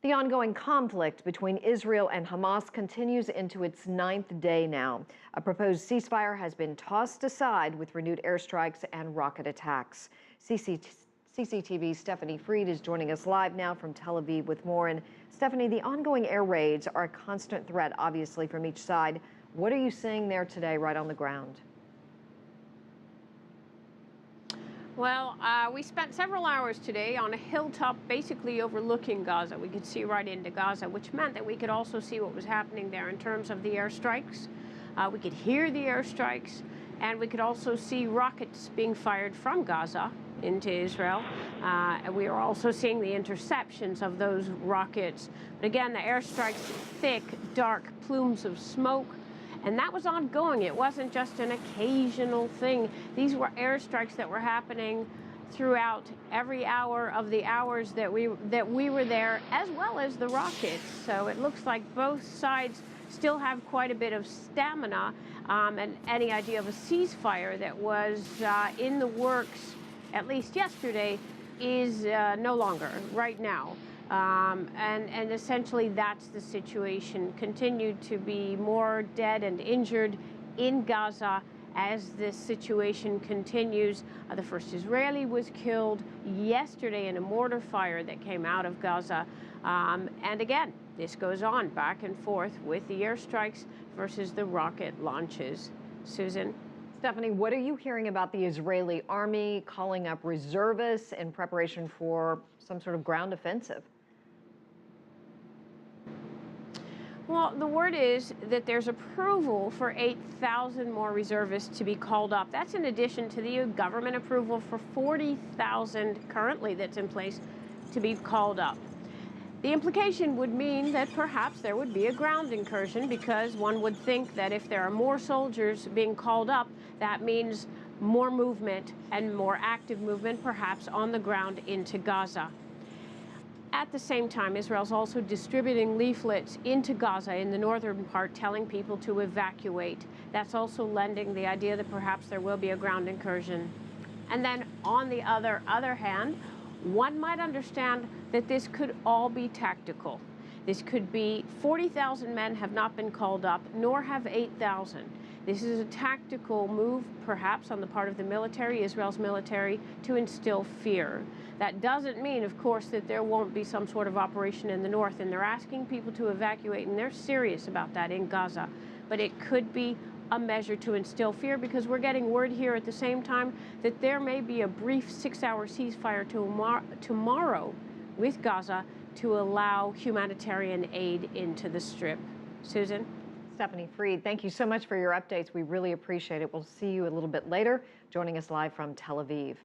The ongoing conflict between Israel and Hamas continues into its ninth day now. A proposed ceasefire has been tossed aside with renewed airstrikes and rocket attacks. CCTV's Stephanie Freed is joining us live now from Tel Aviv with more. And Stephanie, the ongoing air raids are a constant threat, obviously, from each side. What are you seeing there today right on the ground? Well, we spent several hours today on a hilltop basically overlooking Gaza. We could see right into Gaza, which meant that we could also see what was happening there in terms of the airstrikes. We could hear the airstrikes, and we could also see rockets being fired from Gaza into Israel. And we are also seeing the interceptions of those rockets. But again, the airstrikes, thick, dark plumes of smoke. And that was ongoing. It wasn't just an occasional thing. These were airstrikes that were happening throughout every hour of the hours that we were there, as well as the rockets. So it looks like both sides still have quite a bit of stamina, and any idea of a ceasefire that was in the works, at least yesterday, is no longer right now. And essentially that's the situation. Continued to be more dead and injured in Gaza as this situation continues. The first Israeli was killed yesterday in a mortar fire that came out of Gaza. And again, this goes on back and forth with the airstrikes versus the rocket launches. Susan? Stephanie, what are you hearing about the Israeli army calling up reservists in preparation for some sort of ground offensive? Well, the word is that there's approval for 8,000 more reservists to be called up. That's in addition to the government approval for 40,000 currently that's in place to be called up. The implication would mean that perhaps there would be a ground incursion, because one would think that if there are more soldiers being called up, that means more movement and more active movement, perhaps on the ground into Gaza. At the same time, Israel's also distributing leaflets into Gaza in the northern part, telling people to evacuate. That's also lending the idea that perhaps there will be a ground incursion. And then on the other hand, one might understand that this could all be tactical. This could be 40,000 men have not been called up, nor have 8,000. This is a tactical move, perhaps, on the part of the military, Israel's military, to instill fear. That doesn't mean, of course, that there won't be some sort of operation in the north, and they're asking people to evacuate, and they're serious about that in Gaza. But it could be a measure to instill fear, because we're getting word here at the same time that there may be a brief 6-hour ceasefire tomorrow with Gaza to allow humanitarian aid into the Strip. Susan? Stephanie Freed, thank you so much for your updates. We really appreciate it. We'll see you a little bit later, joining us live from Tel Aviv.